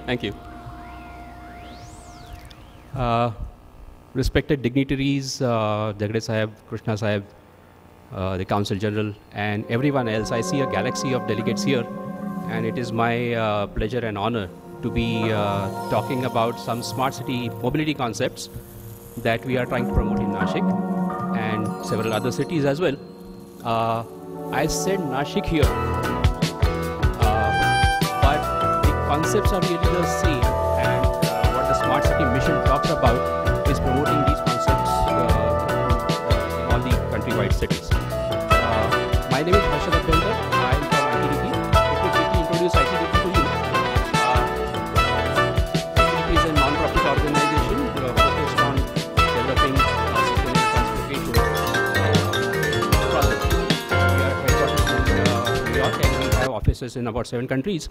Thank you. Respected dignitaries, Jagdish Sahib, Krishna Sahib, the Council General, and everyone else, I see a galaxy of delegates here, and it is my pleasure and honor to be talking about some smart city mobility concepts that we are trying to promote in Nashik and several other cities as well. I said Nashik here, but the concepts are really the same, and what the smart city mission talks about is promoting these concepts in all the countrywide cities. My name is Harshad Abhayankar. I am from ITDP. Let me quickly introduce ITDP to you. ITDP is a non-profit organization focused on developing sustainable transportation process. We are headquartered in New York, and we have offices in about 7 countries.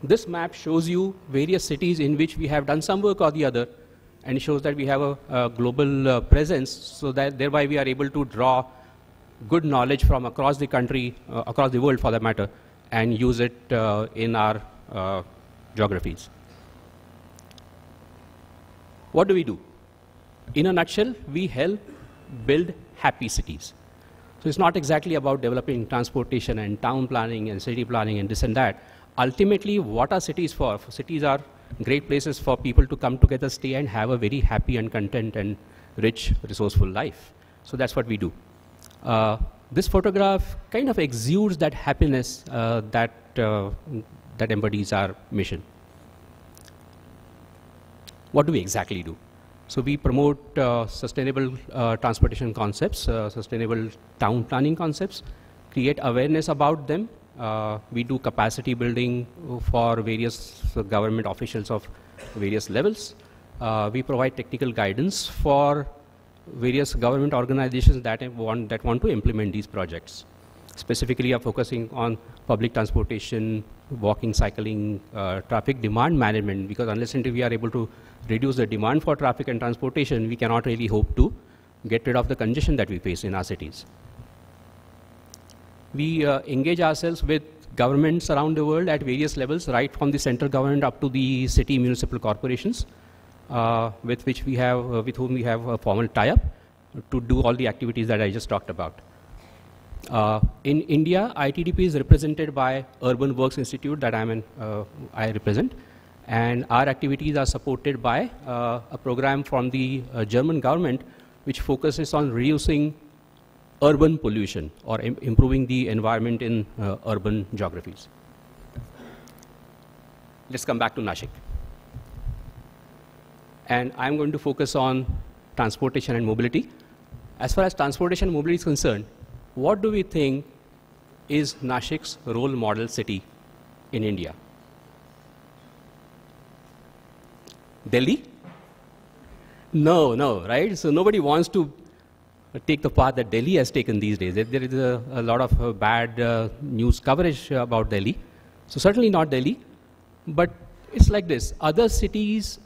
This map shows you various cities in which we have done some work or the other, and it shows that we have a global presence, so that thereby we are able to draw good knowledge from across the country, across the world for that matter, and use it in our geographies. What do we do? In a nutshell, we help build happy cities. So it's not exactly about developing transportation and town planning and city planning and this and that. Ultimately, what are cities for? Cities are great places for people to come together, stay, and have a very happy and content and rich, resourceful life. So that's what we do. This photograph kind of exudes that happiness that embodies our mission. What do we exactly do? So we promote sustainable transportation concepts, sustainable town planning concepts, create awareness about them. We do capacity building for various government officials of various levels. We provide technical guidance for various government organizations that want to implement these projects. Specifically, are focusing on public transportation, walking, cycling, traffic demand management, because unless until we are able to reduce the demand for traffic and transportation, we cannot really hope to get rid of the congestion that we face in our cities. We engage ourselves with governments around the world at various levels, right from the central government up to the city municipal corporations, with whom we have a formal tie-up to do all the activities that I just talked about. In India, ITDP is represented by Urban Works Institute that I represent, and our activities are supported by a program from the German government which focuses on reducing urban pollution or improving the environment in urban geographies. Let's come back to Nashik. And I'm going to focus on transportation and mobility. As far as transportation and mobility is concerned, what do we think is Nashik's role model city in India? Delhi? No, right? So nobody wants to take the path that Delhi has taken these days. There is a lot of bad news coverage about Delhi. So certainly not Delhi, but it's like this. Other cities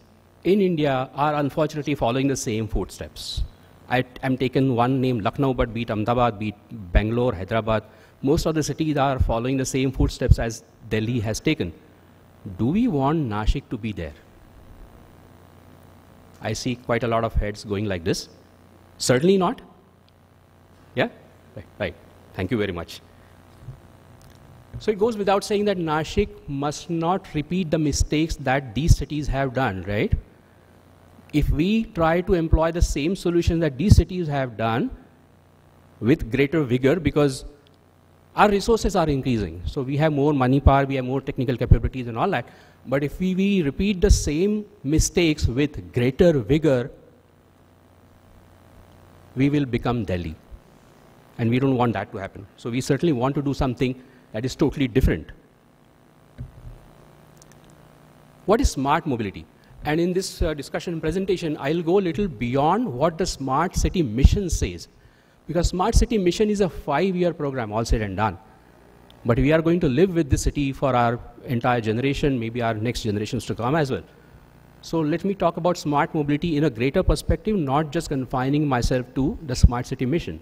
in India are unfortunately following the same footsteps. I'm taking one name, Lucknow, but be it Ahmedabad, be it Bangalore, Hyderabad, most of the cities are following the same footsteps as Delhi has taken. Do we want Nashik to be there? I see quite a lot of heads going like this. Certainly not. Yeah? Right. Thank you very much. So it goes without saying that Nashik must not repeat the mistakes that these cities have done, right? If we try to employ the same solution that these cities have done with greater vigor, because our resources are increasing. So we have more money power, we have more technical capabilities and all that. But if we repeat the same mistakes with greater vigor, we will become Delhi. And we don't want that to happen. So we certainly want to do something that is totally different. What is smart mobility? And in this discussion and presentation, I'll go a little beyond what the Smart City Mission says. Because Smart City Mission is a 5-year program, all said and done. But we are going to live with this city for our entire generation, maybe our next generations to come as well. So let me talk about smart mobility in a greater perspective, not just confining myself to the Smart City Mission.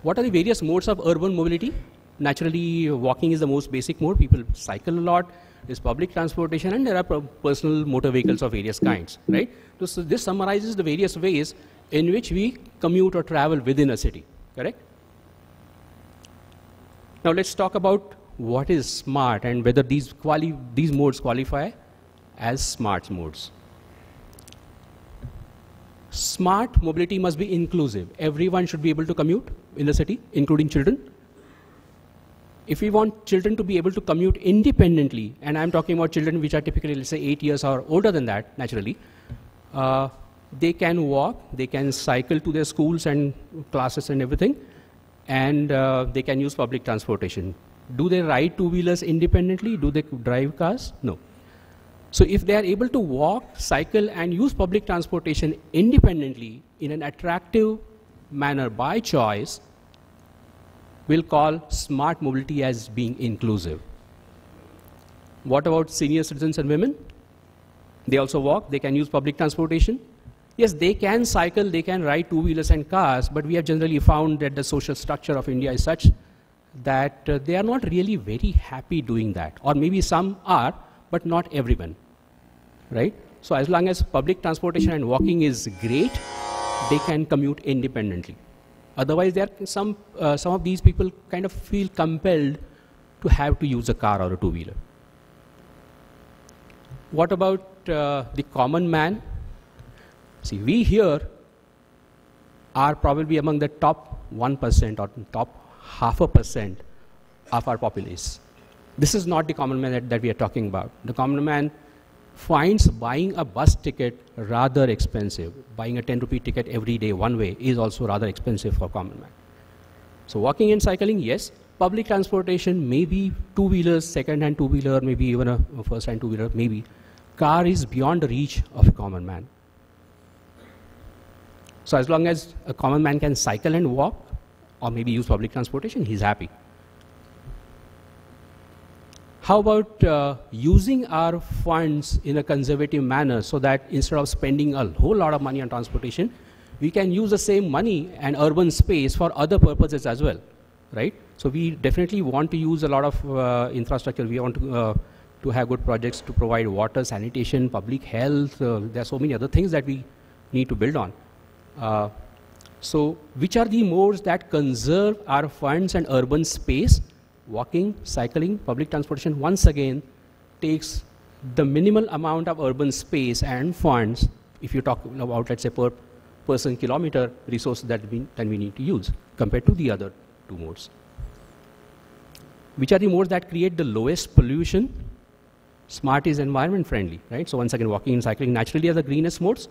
What are the various modes of urban mobility? naturally walking is the most basic mode. People cycle a lot, there's public transportation, and there are personal motor vehicles of various kinds, right? So this summarizes the various ways in which we commute or travel within a city, correct? Now let's talk about what is smart and whether these modes qualify as smart modes. Smart mobility must be inclusive. Everyone should be able to commute in the city, including children. If we want children to be able to commute independently, and I'm talking about children which are typically, let's say, 8 years or older than that, naturally, they can walk, they can cycle to their schools and classes and everything, and they can use public transportation. Do they ride two-wheelers independently? Do they drive cars? No. So if they are able to walk, cycle, and use public transportation independently in an attractive manner by choice, we'll call smart mobility as being inclusive. What about senior citizens and women? They also walk, they can use public transportation. Yes, they can cycle, they can ride two-wheelers and cars, but we have generally found that the social structure of India is such that they are not really very happy doing that. Or maybe some are, but not everyone, right? So as long as public transportation and walking is great, they can commute independently. Otherwise, there are some of these people kind of feel compelled to have to use a car or a two-wheeler. What about the common man? See, we here are probably among the top 1% or top 0.5% of our populace. This is not the common man that we are talking about. The common man finds buying a bus ticket rather expensive. Buying a 10 rupee ticket every day one way is also rather expensive for common man. So walking and cycling, yes. Public transportation, maybe two-wheelers, second-hand two-wheeler, maybe even a first-hand two-wheeler, maybe. Car is beyond the reach of a common man. So as long as a common man can cycle and walk, or maybe use public transportation, he's happy. How about using our funds in a conservative manner so that instead of spending a whole lot of money on transportation, we can use the same money and urban space for other purposes as well, right? So we definitely want to use a lot of infrastructure. We want to have good projects to provide water, sanitation, public health. There are so many other things that we need to build on. So which are the modes that conserve our funds and urban space? Walking, cycling, public transportation, once again, takes the minimal amount of urban space and funds, if you talk about, let's say, per person kilometer resources that we need to use, compared to the other two modes. Which are the modes that create the lowest pollution? Smart is environment friendly, right? So once again, walking and cycling naturally are the greenest modes.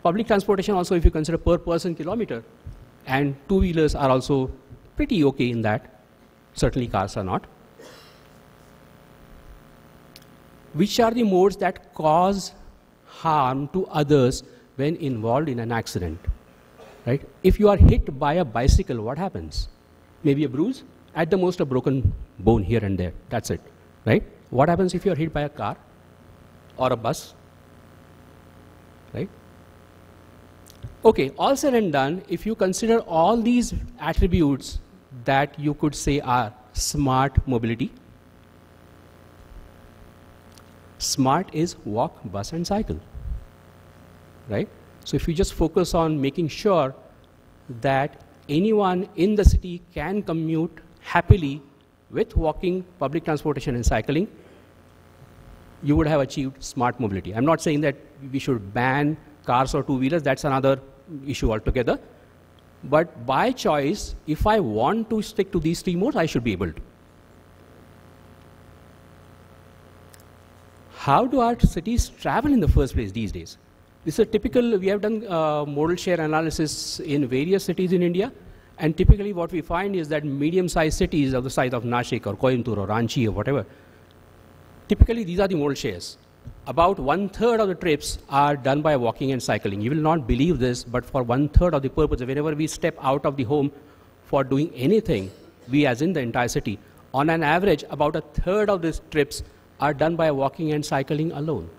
Public transportation also, if you consider per person kilometer, and two-wheelers are also pretty okay in that. Certainly cars are not. Which are the modes that cause harm to others when involved in an accident, right? If you are hit by a bicycle, what happens? Maybe a bruise, at the most a broken bone here and there, that's it, right? What happens if you are hit by a car or a bus, right? Okay, all said and done, if you consider all these attributes that you could say are smart mobility. Smart is walk, bus, and cycle, right? So if you just focus on making sure that anyone in the city can commute happily with walking, public transportation, and cycling, you would have achieved smart mobility. I'm not saying that we should ban cars or two-wheelers, that's another issue altogether. But by choice, if I want to stick to these three modes, I should be able to. How do our cities travel in the first place these days? This is a typical, we have done modal share analysis in various cities in India, and typically what we find is that medium-sized cities of the size of Nashik or Coimbatore or Ranchi or whatever, typically these are the modal shares. About 1/3 of the trips are done by walking and cycling. You will not believe this, but for 1/3 of the purpose, whenever we step out of the home for doing anything, we as in the entire city, on an average, about 1/3 of these trips are done by walking and cycling alone.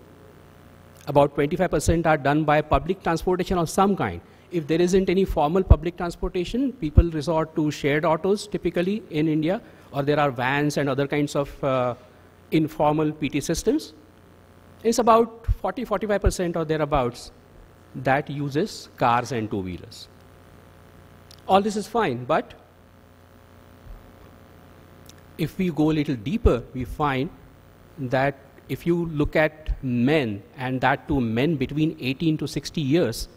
About 25% are done by public transportation of some kind. If there isn't any formal public transportation, people resort to shared autos typically in India, or there are vans and other kinds of informal PT systems. It's about 40–45% or thereabouts that uses cars and two-wheelers. All this is fine, but if we go a little deeper, we find that if you look at men, and that too men between 18 to 60 years,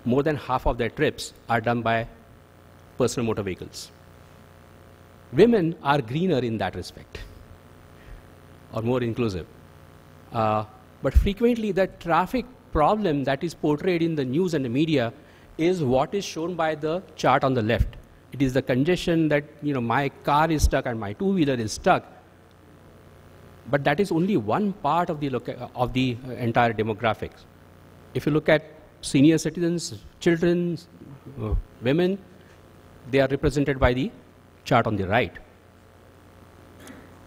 more than half of their trips are done by personal motor vehicles. Women are greener in that respect, or more inclusive. But frequently the traffic problem that is portrayed in the news and the media is what is shown by the chart on the left. It is the congestion that, my car is stuck and my two-wheeler is stuck. But that is only one part of the entire demographics. If you look at senior citizens, children, women, they are represented by the chart on the right.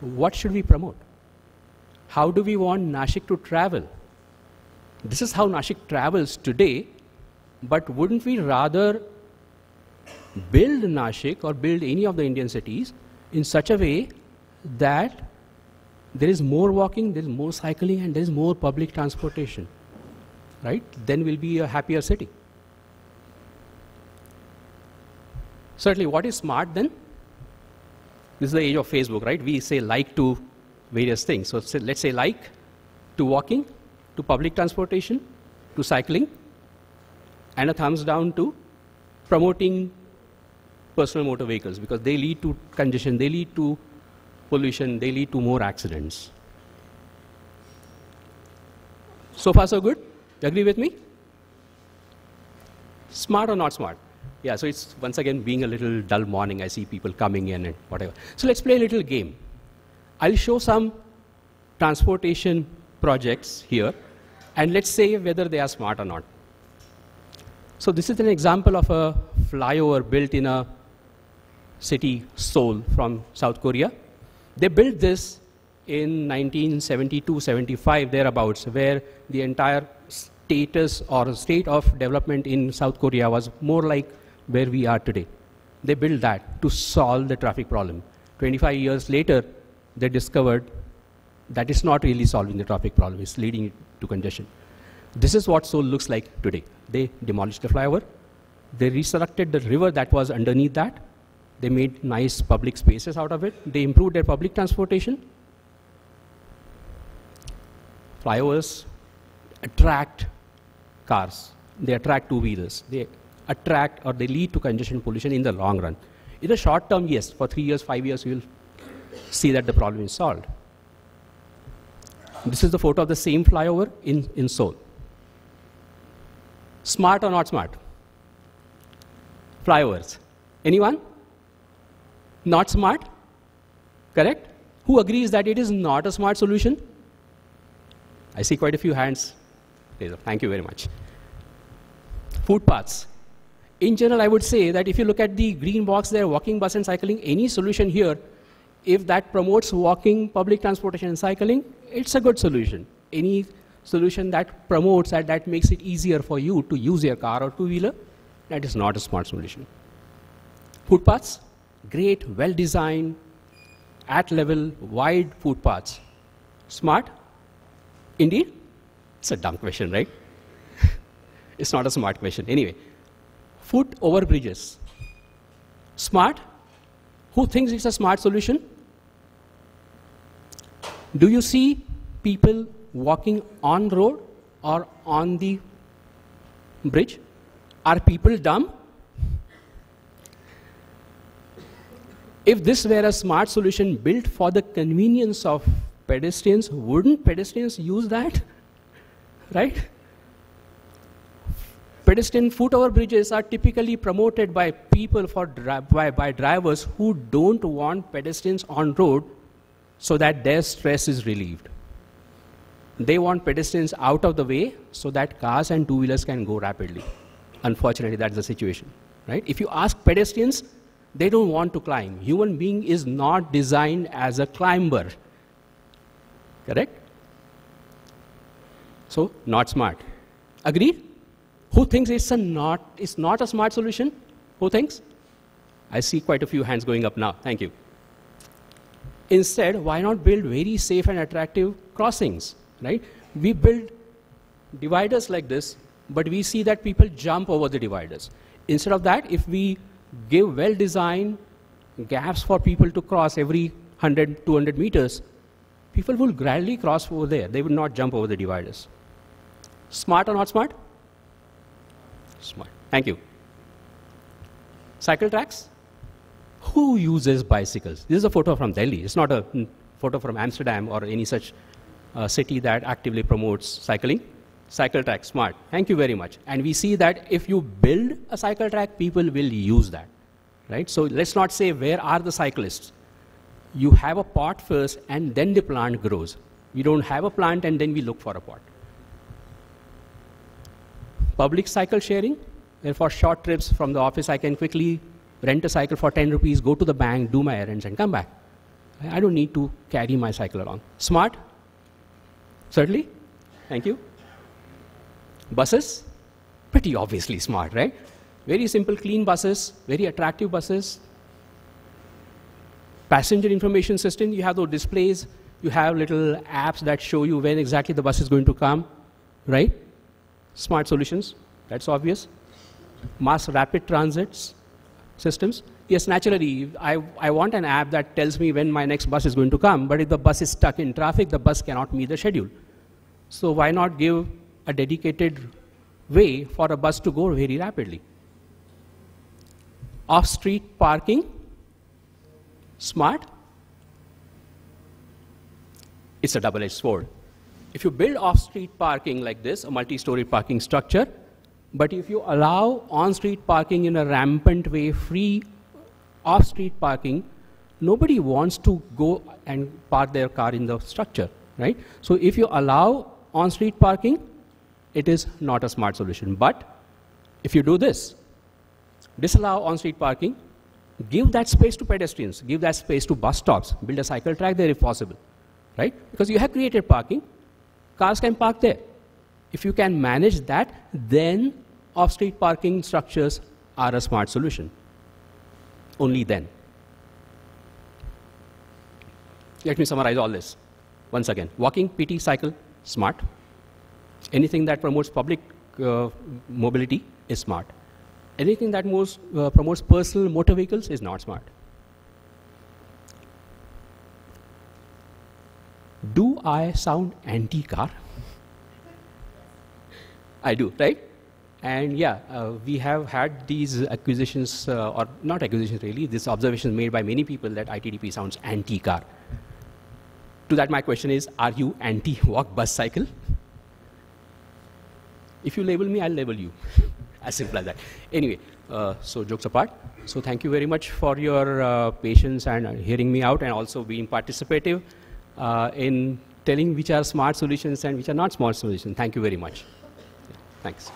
What should we promote? How do we want Nashik to travel? This is how Nashik travels today, but wouldn't we rather build Nashik or build any of the Indian cities in such a way that there is more walking, there is more cycling, and there is more public transportation, right? Then we'll be a happier city. Certainly, what is smart then? This is the age of Facebook, right? We say like to various things. So let's say like to walking, to public transportation, to cycling, and a thumbs down to promoting personal motor vehicles, because they lead to congestion, they lead to pollution, they lead to more accidents. So far so good? You agree with me? Smart or not smart? Yeah, so it's once again being a little dull morning. I see people coming in and whatever. So let's play a little game. I'll show some transportation projects here, and let's say whether they are smart or not. So this is an example of a flyover built in a city, Seoul, from South Korea. They built this in 1972–75, thereabouts, where the entire status or state of development in South Korea was more like where we are today. They built that to solve the traffic problem. 25 years later, they discovered that it's not really solving the traffic problem, it's leading to congestion. This is what Seoul looks like today. They demolished the flyover, they resurrected the river that was underneath that, they made nice public spaces out of it, they improved their public transportation. Flyovers attract cars, they attract two-wheelers, they attract or they lead to congestion pollution in the long run. In the short term, yes, for 3 years, 5 years, you will see that the problem is solved. This is the photo of the same flyover in Seoul. Smart or not smart? Flyovers. Anyone? Not smart? Correct? Who agrees that it is not a smart solution? I see quite a few hands. Thank you very much. Footpaths. In general, I would say that if you look at the green box there, walking, bus and cycling, any solution here, if that promotes walking, public transportation and cycling, it's a good solution. Any solution that promotes that makes it easier for you to use your car or two-wheeler, that is not a smart solution. Footpaths, great, well-designed, at-level, wide footpaths. Smart? Indeed? It's a dumb question, right? It's not a smart question. Anyway, foot over bridges. Smart? Who thinks it's a smart solution? Do you see people walking on road or on the bridge? Are people dumb? If this were a smart solution built for the convenience of pedestrians, wouldn't pedestrians use that? Right? Pedestrian foot over bridges are typically promoted by people by drivers who don't want pedestrians on road so that their stress is relieved. They want pedestrians out of the way so that cars and two-wheelers can go rapidly. Unfortunately, that's the situation, right? If you ask pedestrians, they don't want to climb. Human being is not designed as a climber, correct? So, not smart. Agreed? Who thinks it's not a smart solution? Who thinks? I see quite a few hands going up now. Thank you. Instead, why not build very safe and attractive crossings, right? We build dividers like this, but we see that people jump over the dividers. Instead of that, if we give well-designed gaps for people to cross every 100, 200 meters, people will gradually cross over there. They will not jump over the dividers. Smart or not smart? Smart. Thank you. Cycle tracks? Who uses bicycles? This is a photo from Delhi. It's not a photo from Amsterdam or any such city that actively promotes cycling. Cycle track, smart. Thank you very much. And we see that if you build a cycle track, people will use that, right? So let's not say, where are the cyclists? You have a pot first, and then the plant grows. We don't have a plant, and then we look for a pot. Public cycle sharing. And for short trips from the office, I can quickly rent a cycle for 10 rupees, go to the bank, do my errands, and come back. I don't need to carry my cycle along. Smart? Certainly. Thank you. Buses? Pretty obviously smart, right? Very simple, clean buses, very attractive buses. Passenger information system, you have those displays, you have little apps that show you when exactly the bus is going to come, right? Smart solutions, that's obvious. Mass rapid transits systems. Yes, naturally, I want an app that tells me when my next bus is going to come, but if the bus is stuck in traffic, the bus cannot meet the schedule. So why not give a dedicated way for a bus to go very rapidly? Off-street parking, smart. It's a double-edged sword. If you build off-street parking like this, a multi-story parking structure, but if you allow on-street parking in a rampant way, free off-street parking, nobody wants to go and park their car in the structure, right? So if you allow on-street parking, it is not a smart solution. But if you do this, disallow on-street parking, give that space to pedestrians, give that space to bus stops, build a cycle track there if possible, right? Because you have created parking, cars can park there. If you can manage that, then off-street parking structures are a smart solution. Only then. Let me summarize all this. Once again, walking, PT, cycle, smart. Anything that promotes public mobility is smart. Anything that promotes personal motor vehicles is not smart. Do I sound anti-car? I do, right? And yeah, we have had these acquisitions, or not acquisitions really, these observations made by many people that ITDP sounds anti-car. To that, my question is, are you anti-walk, bus, cycle? If you label me, I'll label you. As simple as that. Anyway, so jokes apart. So thank you very much for your patience and hearing me out, and also being participative in telling which are smart solutions and which are not smart solutions. Thank you very much. Thanks.